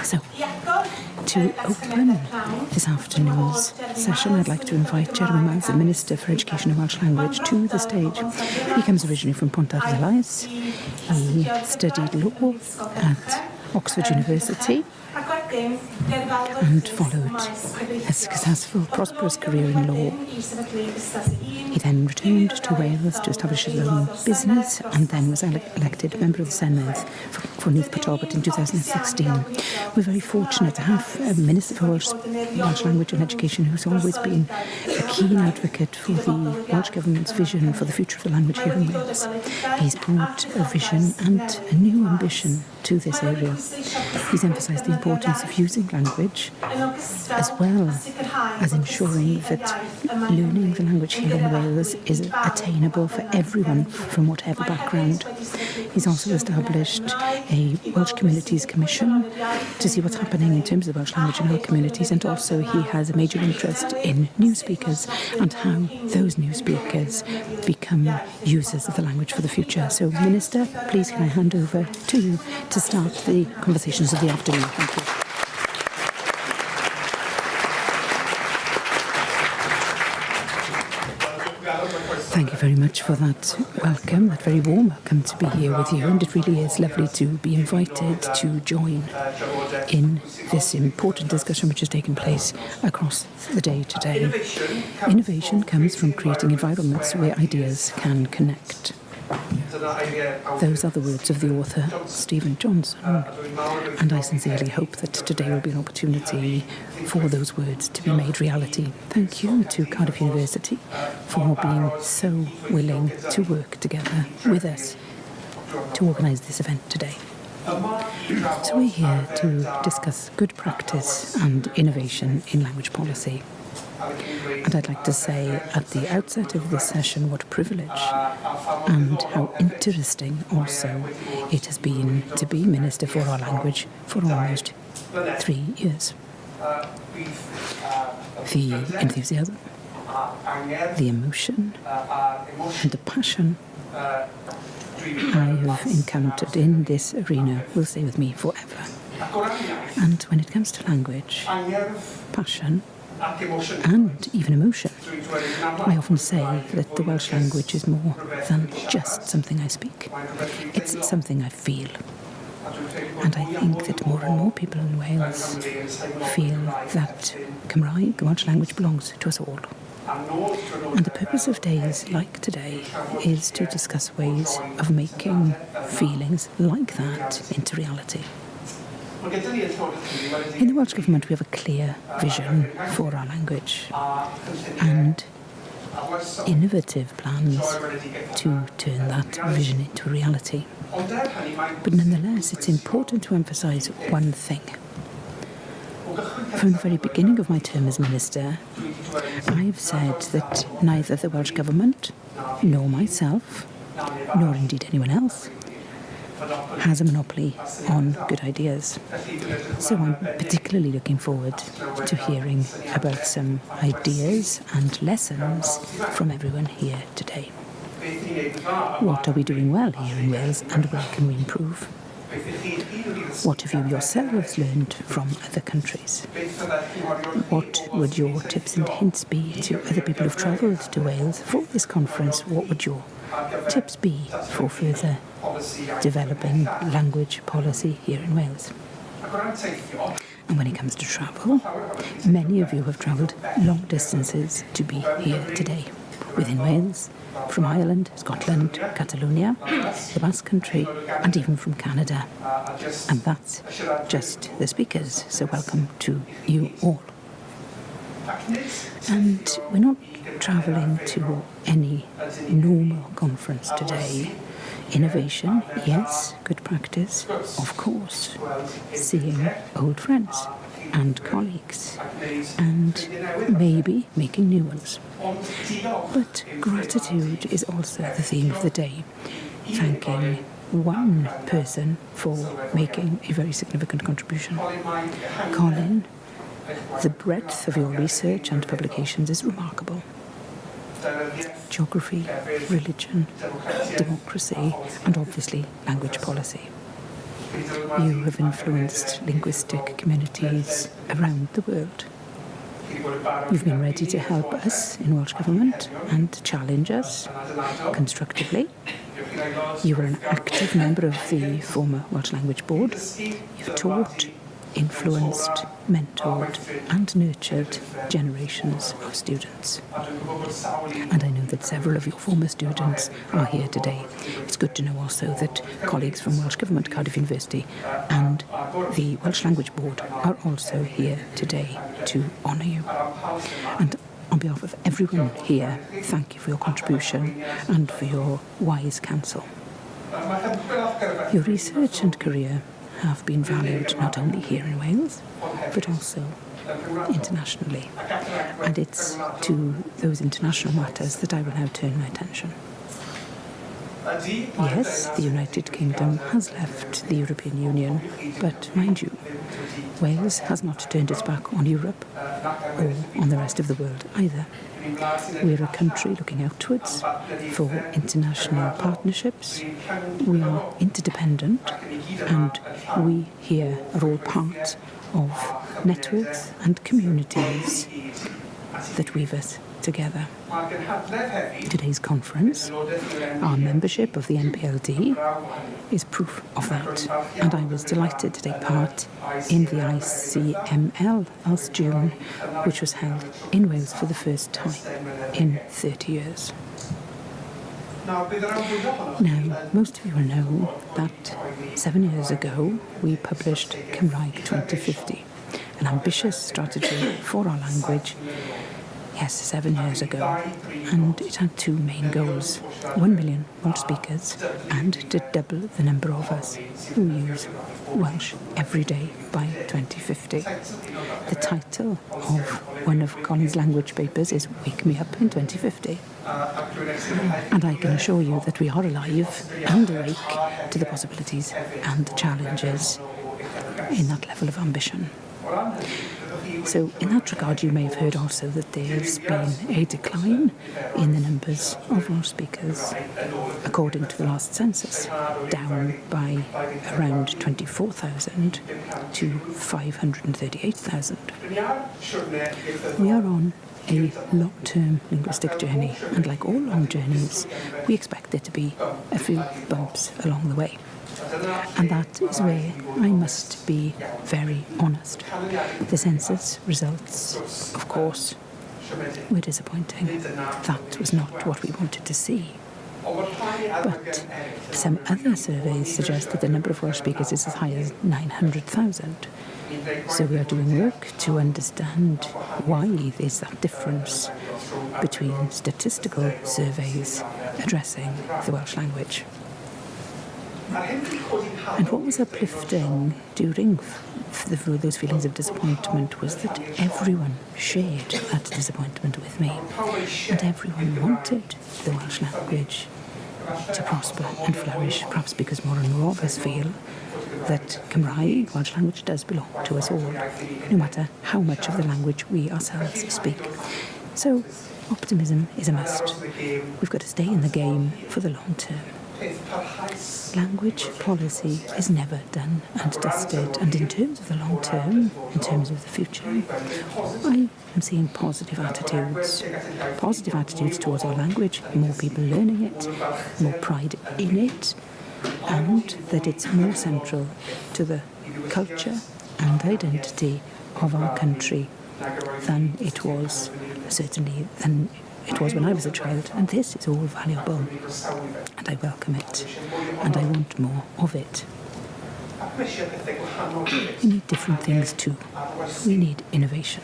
So, to open this afternoon's session, I'd like to invite Jeremy Miles, the Minister for Education and Welsh Language, to the stage. He comes originally from Pontarddulais. He studied law at Oxford University and followed a successful, prosperous career in law. He then returned to Wales to establish his own business and then was elected member of the Senedd for Neath Port in 2016. We're very fortunate to have a Minister for Welsh Language and Education who's always been a keen advocate for the Welsh Government's vision for the future of the language here in Wales. He's brought a vision and a new ambition to this area. He's emphasised the importance of using language as well as ensuring that learning the language here in Wales is attainable for everyone from whatever background. He's also established a Welsh Communities Commission to see what's happening in terms of the Welsh language in our communities, and also he has a major interest in new speakers and how those new speakers become users of the language for the future. So, Minister, please can I hand over to you to start the conversations of the afternoon. Thank you. Thank you very much for that welcome, that very warm welcome to be here with you, and it really is lovely to be invited to join in this important discussion which has taken place across the day today. Innovation comes from creating environments where ideas can connect. Those are the words of the author, Stephen Johnson, and I sincerely hope that today will be an opportunity for those words to be made reality. Thank you to Cardiff University for being so willing to work together with us to organise this event today. So we're here to discuss good practice and innovation in language policy. And I'd like to say at the outset of this session what a privilege and how interesting also it has been to be Minister for our language for almost 3 years. The enthusiasm, the emotion and the passion I have encountered in this arena will stay with me forever. And when it comes to language, passion and even emotion, I often say that the Welsh language is more than just something I speak. It's something I feel. And I think that more and more people in Wales feel that Cymraeg, the Welsh language, belongs to us all. And the purpose of days like today is to discuss ways of making feelings like that into reality. In the Welsh Government we have a clear vision for our language and innovative plans to turn that vision into reality. But nonetheless, it's important to emphasise one thing. From the very beginning of my term as Minister, I've said that neither the Welsh Government, nor myself, nor indeed anyone else, has a monopoly on good ideas. So I'm particularly looking forward to hearing about some ideas and lessons from everyone here today. What are we doing well here in Wales and where can we improve? What have you yourselves learned from other countries? What would your tips and hints be to other people who've travelled to Wales for this conference? What would your tips be for further developing language policy here in Wales? And when it comes to travel, many of you have travelled long distances to be here today, within Wales, from Ireland, Scotland, Catalonia, the Basque Country, and even from Canada. And that's just the speakers, so welcome to you all. And we're not travelling to any normal conference today. Innovation, yes. Good practice, of course. Seeing old friends and colleagues, and maybe making new ones. But gratitude is also the theme of the day, thanking one person for making a very significant contribution. Colin, the breadth of your research and publications is remarkable. Geography, religion, democracy, and obviously language policy. You have influenced linguistic communities around the world. You've been ready to help us in Welsh Government and challenge us constructively. You were an active member of the former Welsh Language Board. You've taught, influenced, mentored and nurtured generations of students. And I know that several of your former students are here today. It's good to know also that colleagues from Welsh Government, Cardiff University and the Welsh Language Board are also here today to honour you. And on behalf of everyone here, thank you for your contribution and for your wise counsel. Your research and career have been valued not only here in Wales, but also internationally. And it's to those international matters that I will now turn my attention. Yes, the United Kingdom has left the European Union, but mind you, Wales has not turned its back on Europe or on the rest of the world either. We're a country looking outwards for international partnerships. We are interdependent, and we here are all part of networks and communities that weave us together. Today's conference, our membership of the NPLD, is proof of that, and I was delighted to take part in the ICML last June, which was held in Wales for the first time in 30 years. Now, most of you will know that 7 years ago we published Cymraeg 2050, an ambitious strategy for our language. Yes, 7 years ago, and it had two main goals: 1 million Welsh speakers and to double the number of us who use Welsh every day by 2050. The title of one of Colin's language papers is Wake Me Up in 2050. And I can assure you that we are alive and awake to the possibilities and the challenges in that level of ambition. So in that regard, you may have heard also that there's been a decline in the numbers of Welsh speakers, according to the last census, down by around 24,000 to 538,000. We are on a long-term linguistic journey, and like all long journeys, we expect there to be a few bumps along the way. And that is where I must be very honest. The census results, of course, were disappointing. That was not what we wanted to see. But some other surveys suggest that the number of Welsh speakers is as high as 900,000. So we are doing work to understand why there's that difference between statistical surveys addressing the Welsh language. And what was uplifting during those feelings of disappointment was that everyone shared that disappointment with me, and everyone wanted the Welsh language to prosper and flourish, perhaps because more and more of us feel that Cymraeg, Welsh language, does belong to us all, no matter how much of the language we ourselves speak. So optimism is a must. We've got to stay in the game for the long term. Language policy is never done and dusted, and in terms of the long term, in terms of the future, I am seeing positive attitudes towards our language, more people learning it, more pride in it, and that it's more central to the culture and identity of our country than it was, certainly than it was when I was a child, and this is all valuable, and I welcome it, and I want more of it. We need different things too. We need innovation.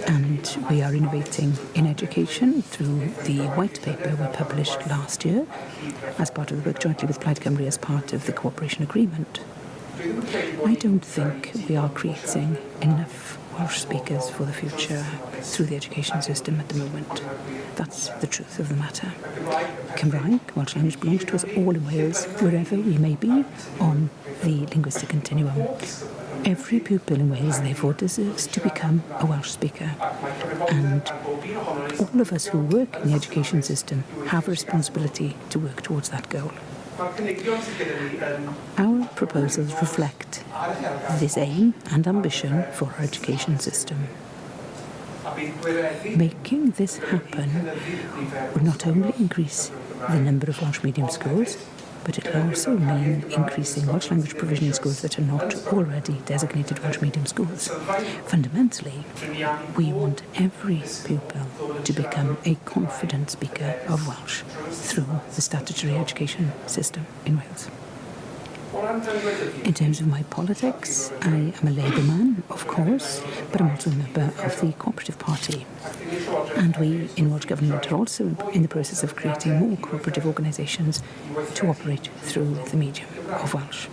And we are innovating in education through the white paper we published last year as part of the work jointly with Plaid Cymru as part of the cooperation agreement. I don't think we are creating enough Welsh speakers for the future through the education system at the moment. That's the truth of the matter. Cymraeg, Welsh language, belongs to us all in Wales, wherever we may be on the linguistic continuum. Every pupil in Wales, therefore, deserves to become a Welsh speaker. And all of us who work in the education system have a responsibility to work towards that goal. Our proposals reflect this aim and ambition for our education system. Making this happen would not only increase the number of Welsh medium schools, but it will also mean increasing Welsh language provision in schools that are not already designated Welsh medium schools. Fundamentally, we want every pupil to become a confident speaker of Welsh through the statutory education system in Wales. In terms of my politics, I am a Labour man, of course, but I'm also a member of the Cooperative Party. And we in Welsh Government are also in the process of creating more cooperative organisations to operate through the medium of Welsh.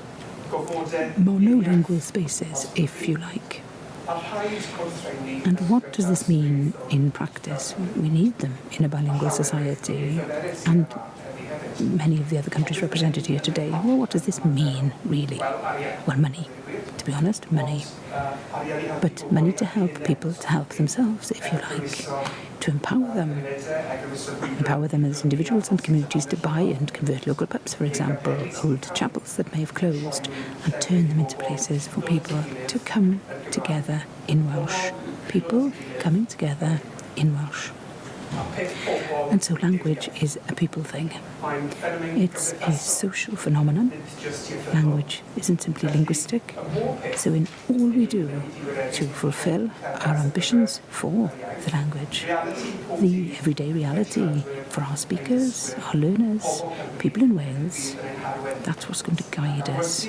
Monolingual spaces, if you like. And what does this mean in practice? We need them in a bilingual society, and many of the other countries represented here today. Well, what does this mean, really? Well, money. To be honest, money. But money to help people to help themselves, if you like. To empower them. Empower them as individuals and communities to buy and convert local pubs, for example, old chapels that may have closed, and turn them into places for people to come together in Welsh. People coming together in Welsh. And so language is a people thing. It's a social phenomenon. Language isn't simply linguistic. So in all we do to fulfill our ambitions for the language, the everyday reality for our speakers, our learners, people in Wales, that's what's going to guide us.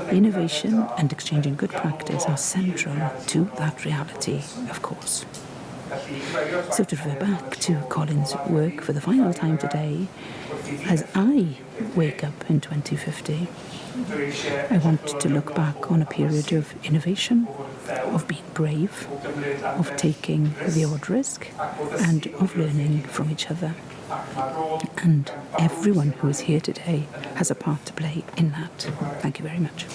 Innovation and exchanging good practice are central to that reality, of course. So to refer back to Colin's work for the final time today, as I wake up in 2050, I want to look back on a period of innovation, of being brave, of taking the odd risk, and of learning from each other. And everyone who is here today has a part to play in that. Thank you very much.